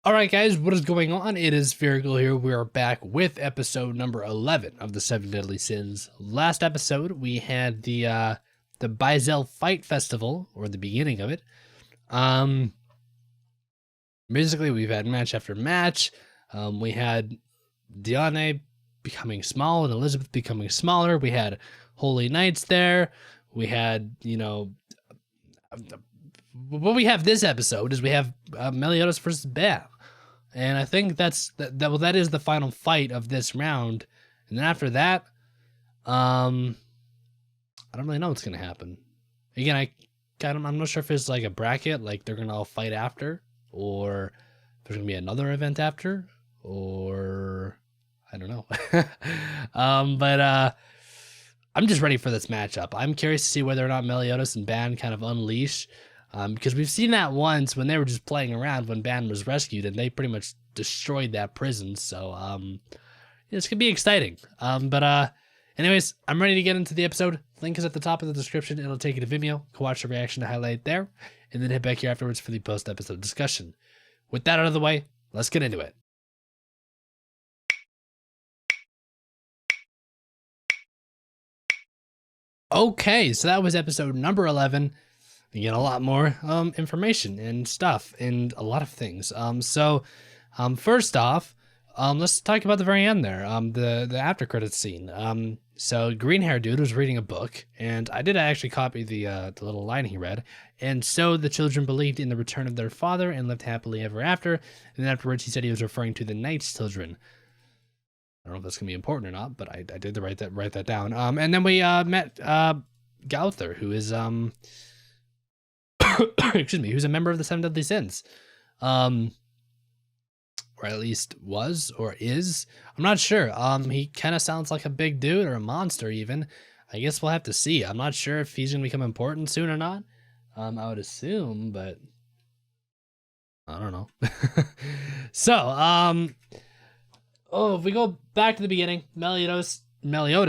All right, guys, what is going on? It is Virgil here. We are back with episode number 11 of the Seven Deadly Sins. Last episode, we had the Bizel Fight Festival, or the beginning of it. Basically, we've had match after match. We had Diane becoming small and Elizabeth becoming smaller. We had Holy Knights there. We had, what we have this episode is we have Meliodas versus Bam. And I think that is the final fight of this round. And then after that, I don't really know what's gonna happen. Again, I'm not sure if it's like a bracket, like they're gonna all fight after, or there's gonna be another event after, or I don't know. But I'm just ready for this matchup. I'm curious to see whether or not Meliodas and Ban kind of unleash. Because we've seen that once when they were just playing around when Ban was rescued and they pretty much destroyed that prison. So it's gonna be exciting. Anyways, I'm ready to get into the episode. Link is at the top of the description. It'll take you to Vimeo. Go watch the reaction to highlight there, and then hit back here afterwards for the post-episode discussion. With that out of the way, let's get into it. Okay, so that was episode number 11. You get a lot more information and stuff and a lot of things. First off, let's talk about the very end there. The after credits scene. So green hair dude was reading a book, and I did actually copy the little line he read. And so the children believed in the return of their father and lived happily ever after. And then afterwards, he said he was referring to the Knight's children. I don't know if that's gonna be important or not, but I did write that down. And then we met Gauther, who is excuse me, who's a member of the Seven Deadly Sins. Or at least was or is. I'm not sure. He kind of sounds like a big dude or a monster even. I guess we'll have to see. I'm not sure if he's gonna become important soon or not. I would assume, but I don't know. So, if we go back to the beginning, Meliodas,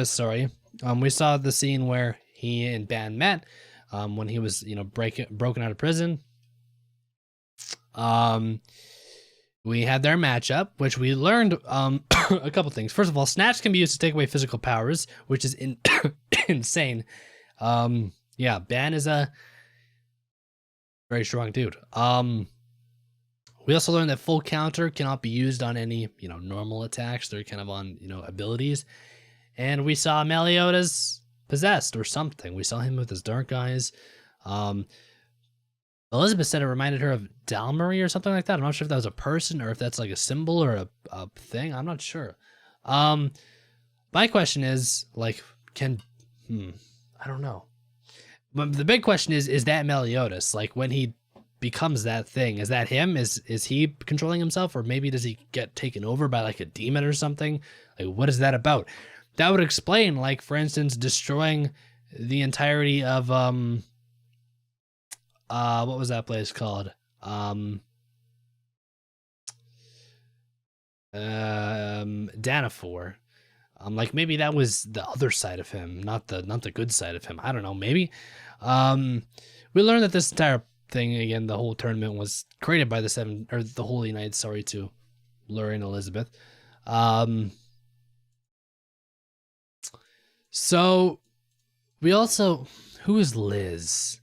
sorry. We saw the scene where he and Ban met. When he was, broken out of prison. We had their matchup, which we learned a couple things. First of all, Snatch can be used to take away physical powers, which is insane. Yeah, Ban is a very strong dude. We also learned that full counter cannot be used on any, normal attacks. They're kind of on, abilities. And we saw Meliodas possessed or something. We saw him with his dark eyes. Elizabeth said it reminded her of Dalmarie or something like that. I'm not sure if that was a person or if that's like a symbol or a thing. I'm not sure. My question is like, I don't know. But the big question is that Meliodas, like when he becomes that thing, is that him? Is he controlling himself, or maybe does he get taken over by like a demon or something? Like, what is that about? That would explain, like, for instance, destroying the entirety of, what was that place called? Danafor. Like, maybe that was the other side of him, not the good side of him. I don't know, maybe. We learned that this entire thing, again, the whole tournament was created by the Holy Knights, sorry, to lure in Elizabeth. So, we also... Who is Liz?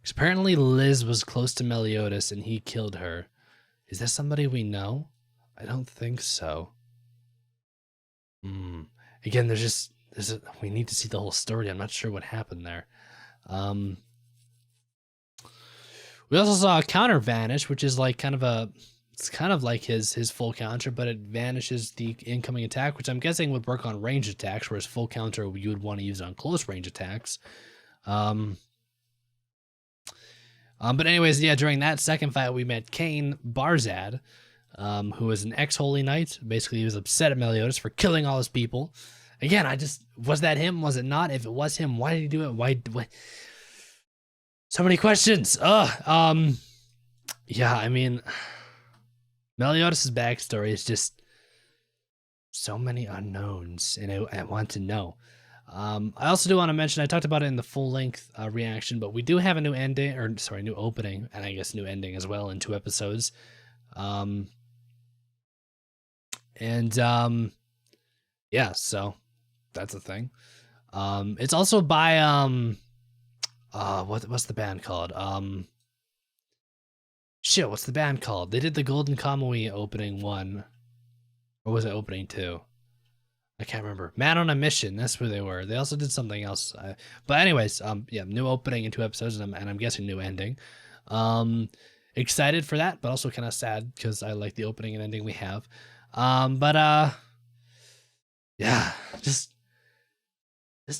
Because apparently Liz was close to Meliodas and he killed her. Is that somebody we know? I don't think so. Again, we need to see the whole story. I'm not sure what happened there. We also saw a counter vanish, which is like it's kind of like his full counter, but it vanishes the incoming attack, which I'm guessing would work on range attacks, whereas full counter you would want to use on close range attacks. But anyways, yeah, during that second fight, we met Cain Barzad, who was an ex-Holy Knight. Basically, he was upset at Meliodas for killing all his people. Again, was that him? Was it not? If it was him, why did he do it? Why? So many questions. Yeah, I mean... Meliodas' backstory is just so many unknowns, and I want to know. I also do want to mention, I talked about it in the full-length reaction, but we do have a new ending, or sorry, new opening, and I guess new ending as well in 2 episodes. And yeah, so that's a thing. It's also by what's the band called? Shit, what's the band called? They did the Golden Kamuy opening one. Or was it opening two? I can't remember. Man on a Mission. That's where they were. They also did something else. But anyways, yeah, new opening in 2 episodes, and I'm guessing new ending. Excited for that, but also kind of sad because I like the opening and ending we have. But yeah, just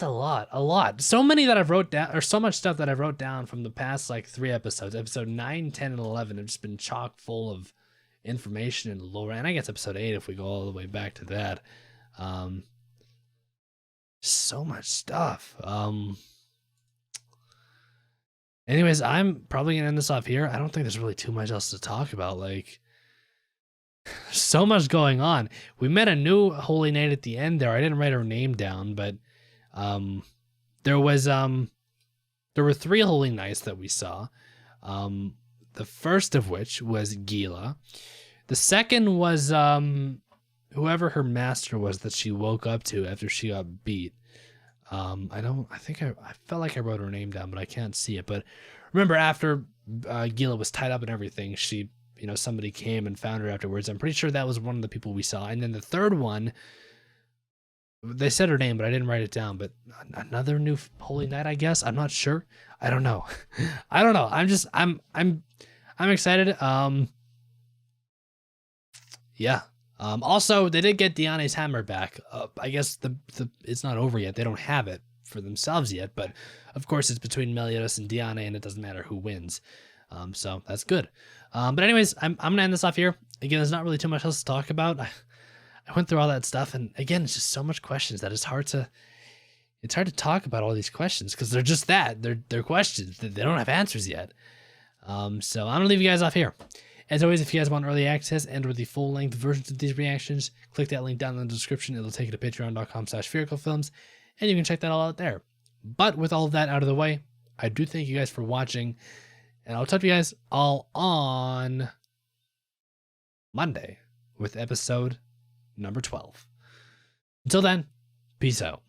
a lot. So many that I've wrote down, or so much stuff that I wrote down from the past like 3 episodes. Episode 9, 10, and 11 have just been chock full of information and lore. And I guess episode 8, if we go all the way back to that. So much stuff. Anyways, I'm probably gonna end this off here. I don't think there's really too much else to talk about. Like, so much going on. We met a new Holy Knight at the end there. I didn't write her name down, but there were 3 Holy Knights that we saw. The first of which was Gila. The second was whoever her master was that she woke up to after she got beat. I felt like I wrote her name down, but I can't see it. But remember, after Gila was tied up and everything, she, somebody came and found her afterwards. I'm pretty sure that was one of the people we saw. And then the third one, they said her name, but I didn't write it down. But another new Holy Knight, I guess. I'm not sure. I don't know. I'm excited. Yeah. Also, they did get Diane's hammer back. I guess it's not over yet. They don't have it for themselves yet, but of course it's between Meliodas and Diane, and it doesn't matter who wins. So that's good. But anyways, I'm gonna end this off here. Again, there's not really too much else to talk about. I went through all that stuff, and again, it's just so much questions that it's hard to talk about all these questions because they're just that. They're questions. They don't have answers yet. So I'm gonna leave you guys off here. As always, if you guys want early access and or the full-length versions of these reactions, click that link down in the description. It'll take you to patreon.com/sphericalfilms, and you can check that all out there. But with all of that out of the way, I do thank you guys for watching, and I'll talk to you guys all on Monday with episode number 12. Until then, peace out.